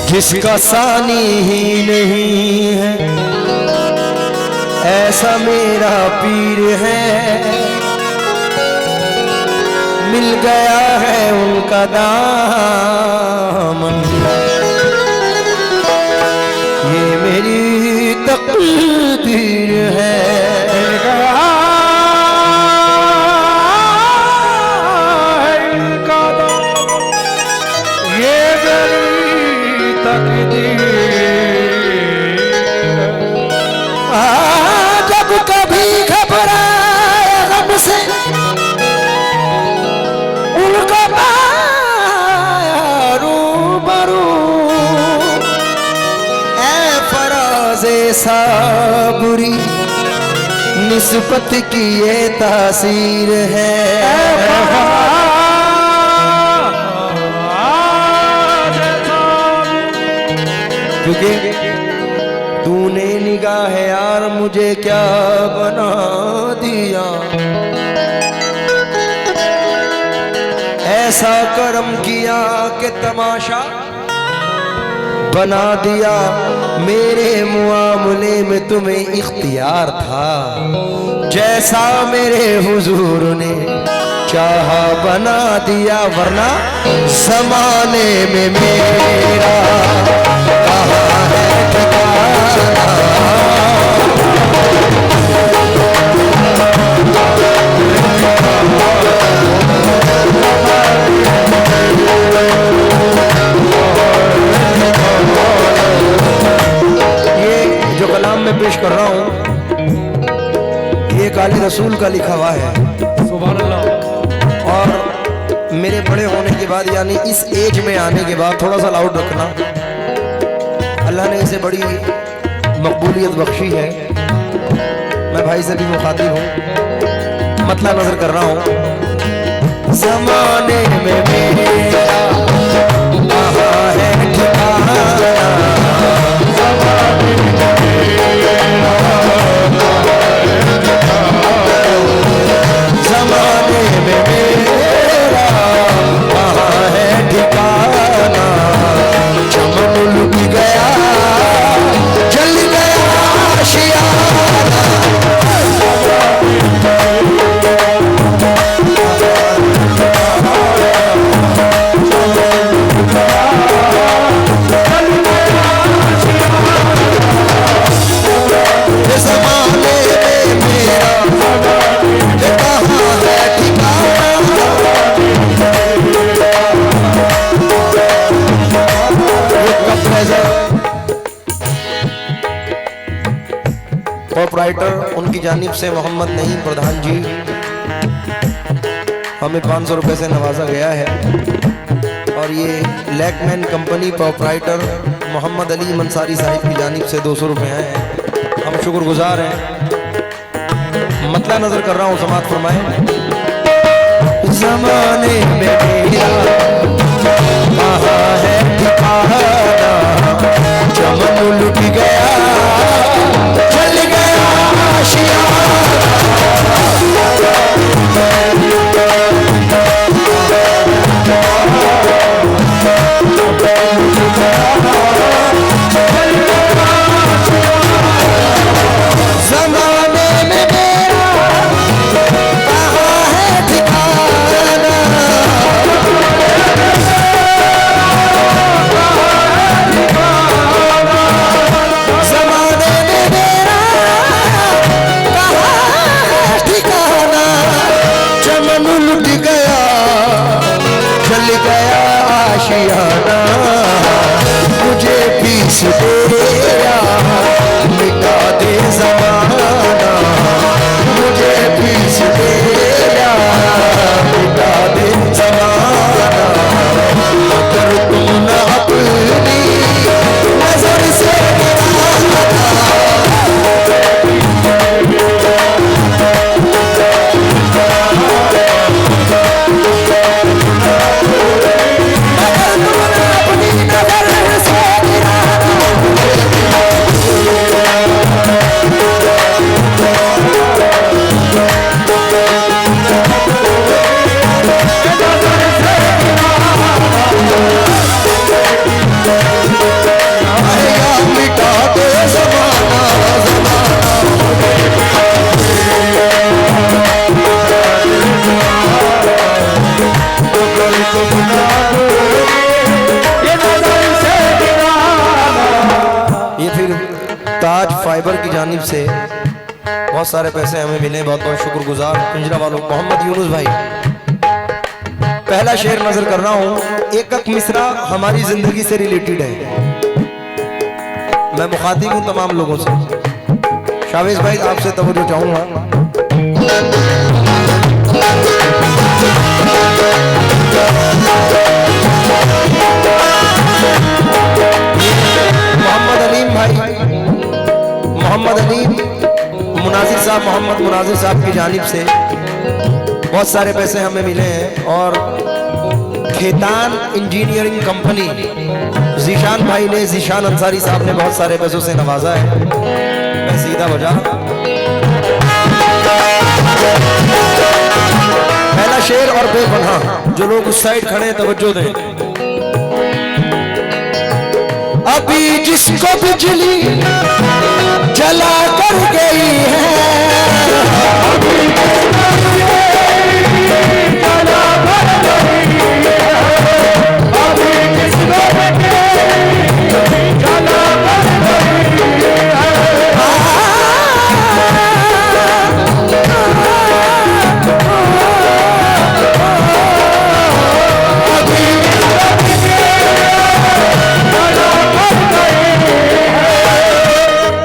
जिसका सानी ही नहीं है ऐसा मेरा पीर है, मिल गया है उनका दामन, ये मेरी तकदीर है। मिल गया है उनका दामन, ये मेरी तकदीर। जब कभी घबराए गम से उनको पाया रूबरू, ऐ फराज़े साबुरी निस्बत की ये तासीर है। क्योंकि तूने निगाह यार मुझे क्या बना दिया, ऐसा करम किया कि तमाशा बना दिया। मेरे मुआमले में तुम्हें इख्तियार था, जैसा मेरे हुजूर ने चाहा बना दिया, वरना ज़माने में मेरा कहाँ है ठिकाना। ये जो कलाम मैं पेश कर रहा हूँ ये काली रसूल का लिखा हुआ है, सुभान अल्लाह। और मेरे बड़े होने के बाद यानी इस एज में आने के बाद थोड़ा सा लाउड रखना, अल्लाह ने इसे बड़ी मकबूलियत बख्शी है। मैं भाई से भी मुखातिब हूँ, मतला नजर कर रहा हूँ। ज़माने में मेरा कहाँ है ठिकाना, ज़माने में मेरा कहाँ है ठिकाना। चमन लुट गया जल गया आशियाना, प्रोपराइटर उनकी जानिब से मोहम्मद नईम प्रधान जी हमें 500 रुपए से नवाजा गया है। और ये लैकमैन कंपनी प्रोपराइटर मोहम्मद अली मंसारी साहिब की जानिब से 200 रुपए हैं। हम शुक्रगुजार हैं। मतला नजर कर रहा हूँ, समात फरमाए। ज़माने में मेरा कहाँ है ठिकाना, चमन लुट गया चल गया आशियाना। ज़माने में मेरा कहाँ है ठिकाना, ज़माने में मेरा कहाँ है ठिकाना। चमन लुट गया चल गया आशियाना, मुझे पीस तेरा मिटा दे ज़माना, मुझे पीस तेरा मिटा दे ज़माना। अगर तुम न अपनी नजर से अपनी नजर से फाइबर की जानिब से बहुत सारे पैसे हमें मिले, बहुत बहुत शुक्रगुजार पिंजरा वालों। मोहम्मद यूनुस भाई, पहला शेर नजर कर रहा हूँ, एक मिसरा हमारी जिंदगी से रिलेटेड है, मैं मुखातिब हूँ तमाम लोगों से। शावेज भाई आपसे तवज्जो चाहूंगा। मोहम्मद अलीम भाई, मोहम्मद अलीम मुनाजिर साहब, मोहम्मद मुनाजिर साहब की जानिब से बहुत सारे पैसे हमें मिले हैं। और खेतान इंजीनियरिंग कंपनी जीशान भाई ने, जीशान अंसारी साहब ने बहुत सारे पैसों से नवाजा है। मैं सीधा बजा पहला शेर और बेपनाह, जो लोग उस साइड खड़े हैं तवज्जो दें। अभी जिसको बिजली जला कर गई है,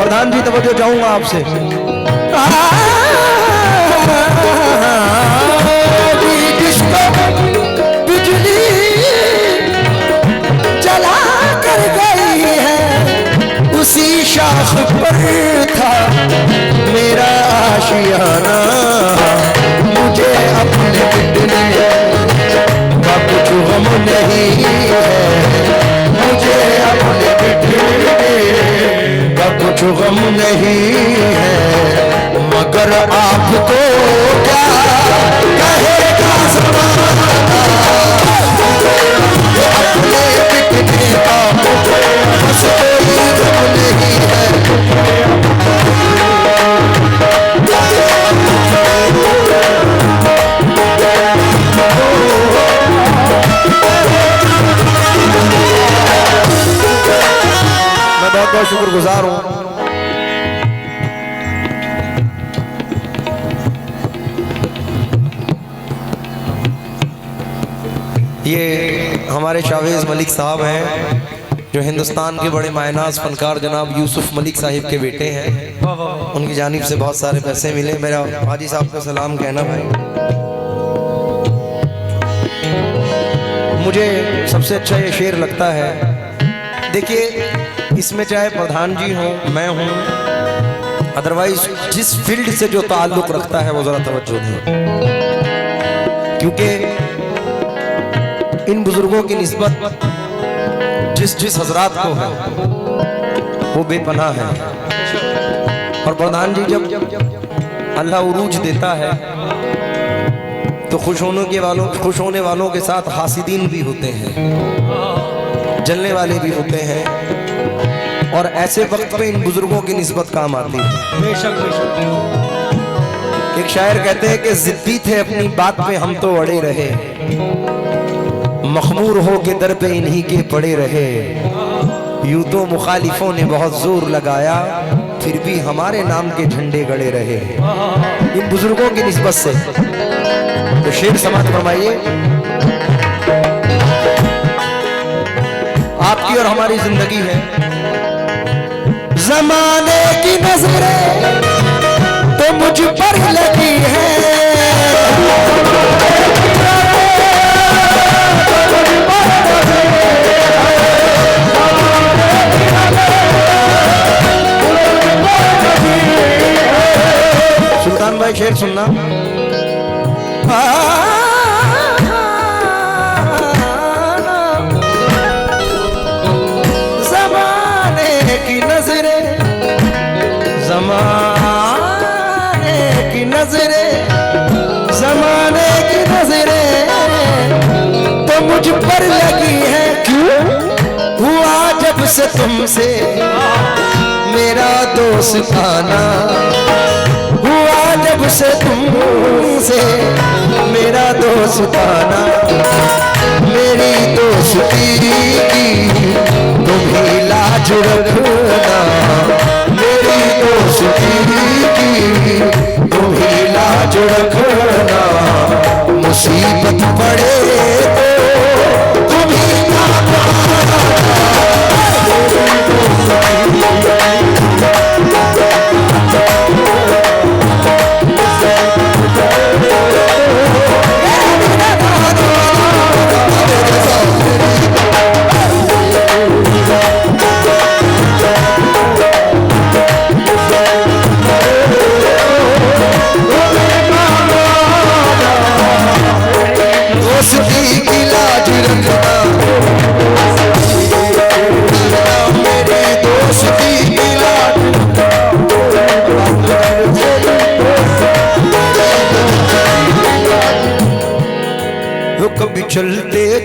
प्रधान जी तवज्जो चाहूंगा आपसे। जिसको बिजली जला कर गई है, उसी शाख पर था मेरा आशियाना। मुझे अपने बिटने का कुछ गम नहीं है, मुझे अपने बिटने कुछ गम नहीं है, मगर आपको क्या कहेगा ज़माना। अपने बिकने का बस कोई गम नहीं है। मैं बहुत बहुत शुक्रगुजार हूँ। ये हमारे शावेज मलिक साहब हैं, जो हिंदुस्तान के बड़े मायनाज फनकार जनाब यूसुफ मलिक साहिब के बेटे हैं। उनकी जानिब से बहुत सारे पैसे मिले। मेरा हाजी साहब को सलाम कहना भाई। मुझे सबसे अच्छा ये शेर लगता है। देखिए, इसमें चाहे प्रधान जी हों, मैं हूँ, अदरवाइज जिस फील्ड से जो ताल्लुक रखता है वो जरा तवज्जो दें, क्योंकि इन बुजुर्गों की निस्बत जिस हजरात को है वो बेपनाह है। और प्रधान जी जब अल्लाह उरूज देता है तो खुश होने वालों के साथ हासिदीन भी होते हैं, जलने वाले भी होते हैं। और ऐसे वक्त पे इन बुजुर्गों की निस्बत काम आती है। बेशक बेशक। एक शायर कहते हैं कि जिद्दी थे अपनी बात पे हम तो अड़े रहे, मखमूर हो के दर पे इन्हीं के पड़े रहे। यूं तो मुखालिफों ने बहुत जोर लगाया, फिर भी हमारे नाम के झंडे गड़े रहे। इन बुजुर्गों की निस्बत से तो शेर समाज फरमाइए। आपकी और हमारी जिंदगी है, जमाने की नजरें तो मुझ पर लगी है, सुल्तान भाई शेर सुनना। जमाने की नजरें, जमाने की नजरें, जमाने की नजरें तो मुझ पर लगी है। क्यों हुआ जब से तुमसे मेरा दोस्ताना, हुआ जब से तुमसे मेरा दोस्ताना। मेरी दोस्ती की तुम ही लाज रखना, मेरी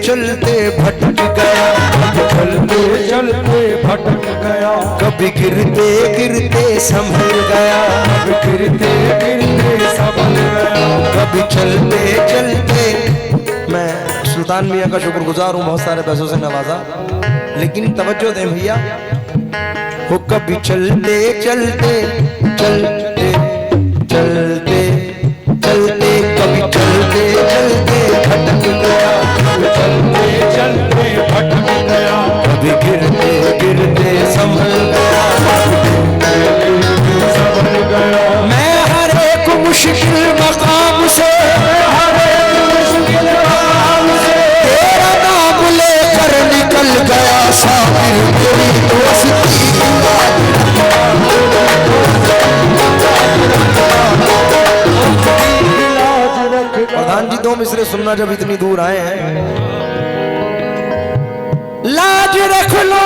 चलते भटक गया, चलते चलते भटक गया, कभी गिरते गिरते संभल गया, कभी गिरते गिरते संभल गया, कभी चलते चलते। मैं सुल्तान मियाँ का शुक्रगुजार हूँ, बहुत सारे पैसों से नवाजा, लेकिन तवज्जो दें भैया, वो कभी चलते चलते चलते चलते चलते, कभी चलते चलते भटक गया, चलते चलते भटक गया, कभी गिरते गिरते संभल गया, संभल गया। मैं हर एक मुश्किल मकाम से, हर एक मुश्किल काम से तेरा नाम लेकर निकल गया, साबिर तेरी दोस्ती प्रधान जी, 2 मिसरे सुनना जब इतनी दूर आए हैं। लाज रख लो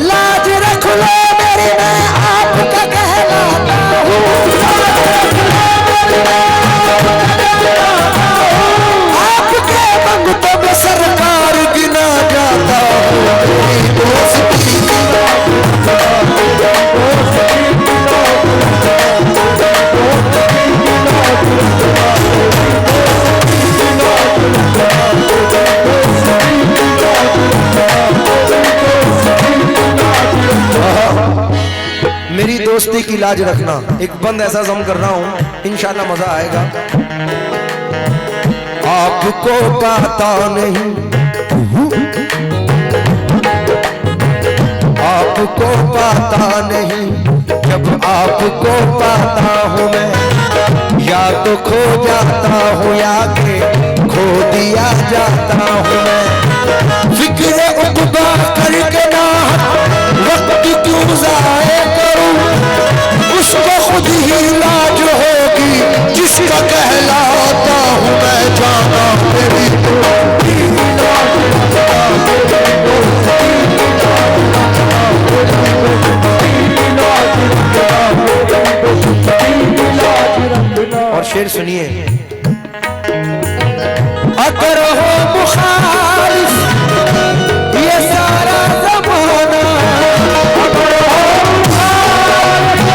लाज रख लो मेरी, मैं आपका कहलाता हूँ, आपके मंगतों में सरकार गिना जाता हूँ, मेरी दोस्ती मेरी दोस्ती की लाज रखना। एक बंद ऐसा जम कर रहा हूं, इंशाल्लाह मजा आएगा। आपको पता नहीं, आपको पता नहीं, जब आपको पाता हूँ मैं, या तो खो जाता हूँ या के खो दिया जाता हूँ मैं। फिक्र उकबा करके ना वक्त क्यों ज़ाये करूँ, उसको खुद ही लाज होगी जिसका कहलाता हूँ मैं, जाना मेरी और शेर सुनिए। अगर हो मुखालिफ ये सारा ज़माना, अगर हो मुखालिफ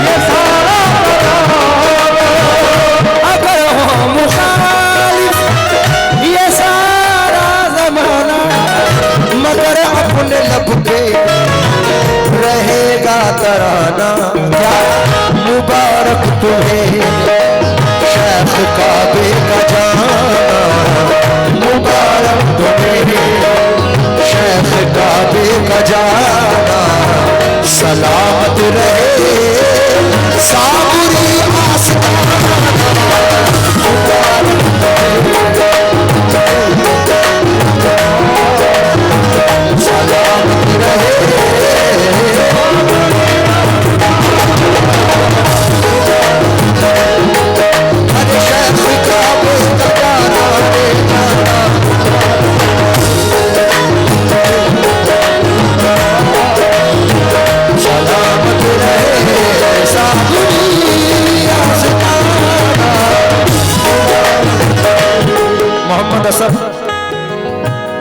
ये सारा ज़माना, अगर हो मुखालिफ ये सारा ज़माना, मगर अपने लब पे रहेगा तराना। क्या मुबारक तुम्हें शेख काबे का जाना, मुबारक तुम्हें शेख काबे का जाना, सलामत रहे साबरी आस्ताना, मुबारक सलामत रहे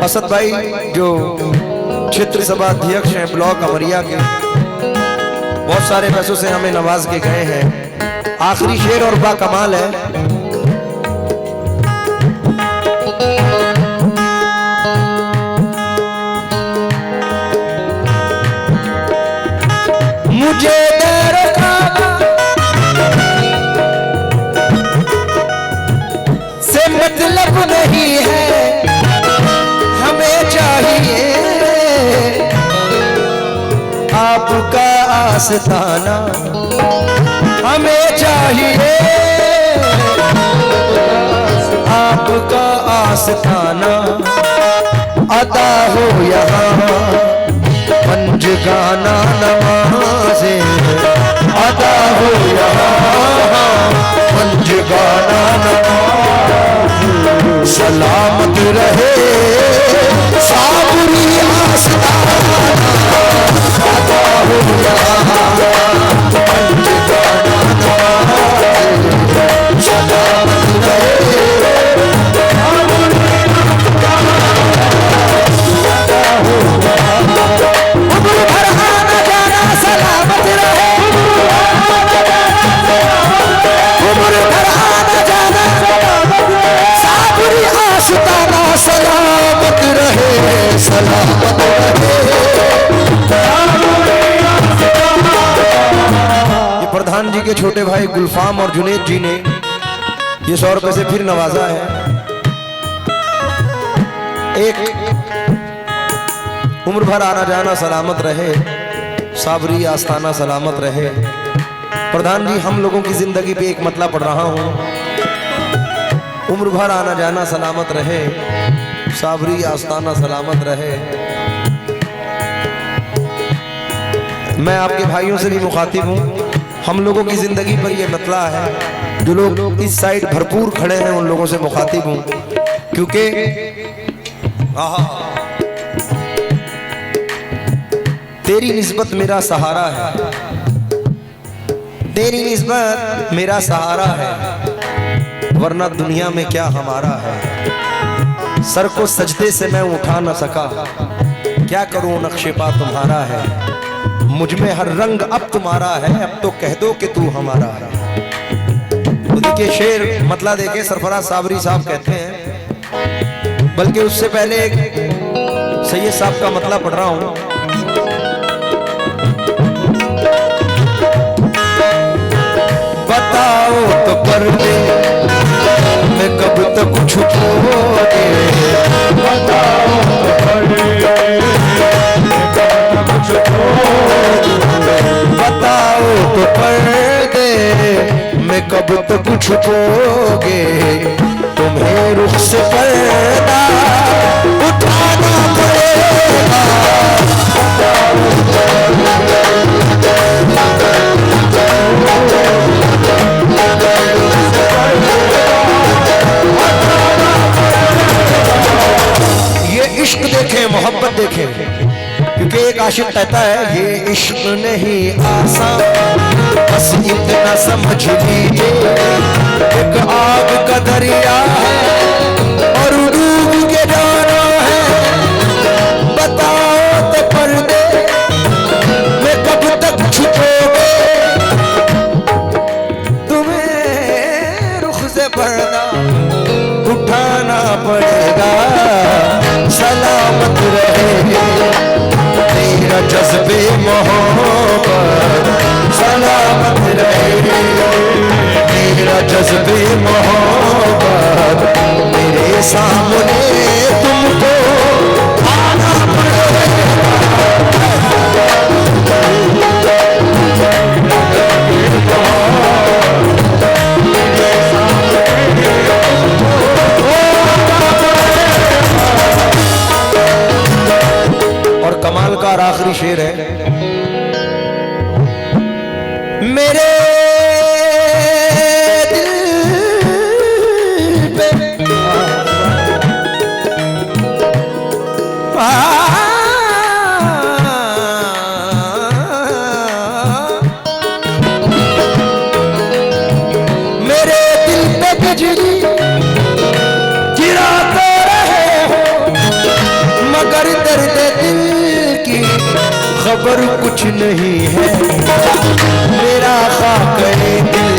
असद भाई जो क्षेत्र सभा अध्यक्ष हैं ब्लॉक अमरिया के, बहुत सारे पैसों से हमें नवाज के गए हैं। आखिरी शेर और बा कमाल है। मुझे से मतलब नहीं है, हमें चाहिए आपका आस्ताना, हमें चाहिए आपका आस्ताना। अदा हो यहाँ पंजगाना नमाज़े, अदा हो यहाँ पंजगाना नमाज़े, सलामत रहे साबरी आस्ताना, अदा हो यहाँ पंजगाना के छोटे भाई गुलफाम और जुनेद जी ने ये 100 रुपए से फिर नवाजा है। एक उम्र भर आना जाना सलामत रहे, साबरी आस्ताना सलामत रहे। प्रधान जी, हम लोगों की जिंदगी पे एक मतला पढ़ रहा हूं, उम्र भर आना जाना सलामत रहे, साबरी आस्ताना सलामत रहे। मैं आपके भाइयों से भी मुखातिब हूं, हम लोगों की जिंदगी पर ये मतला है। जो लोग इस साइड भरपूर खड़े हैं उन लोगों से मुखातिब हूं, क्योंकि तेरी निस्बत मेरा सहारा है, तेरी निस्बत मेरा सहारा है, वरना दुनिया में क्या हमारा है। सर को सजदे से मैं उठा न सका, क्या करूं नक्शे पा तुम्हारा है। मुझ में हर रंग अब तुम्हारा है, अब तो कह दो कि तू हमारा है। खुद के शेर मतला देके सरफराज साबरी साहब कहते हैं, बल्कि उससे पहले एक सैयद साहब का मतला पढ़ रहा हूं। बताओ तो कर दे मैं कब तक छुपोगे, बताओ तो कर दे मैं कब तक छुपोगे, बताओ तो कर दे मैं कब तक छुपोगे। तुम्हें रुख से पर्दा उठाना पड़ेगा, ये इश्क देखें, मोहब्बत देखें, क्योंकि एक आशिक कहता है ये इश्क नहीं आसान, बस इतना समझ लीजिए एक आग का दरिया है और डूब के जाना है। बताओ तो पर्दे मैं कब तक छुपोगे, तुम्हें रुख से पर्दा उठाना पड़ेगा। सलामत रहे तेरा जज्बे मोहब्बत, सलामत रहे तेरा जज्बे मोहब्बत, मेरे सामने तुमको आना पड़ेगा। और कमाल का आखिरी शेर है, मेरे दिल पे मेरे दिल पे बिजली गिराते रहे हो, मगर दर्द दिल की खबर कुछ नहीं है। मेरा खाके दिल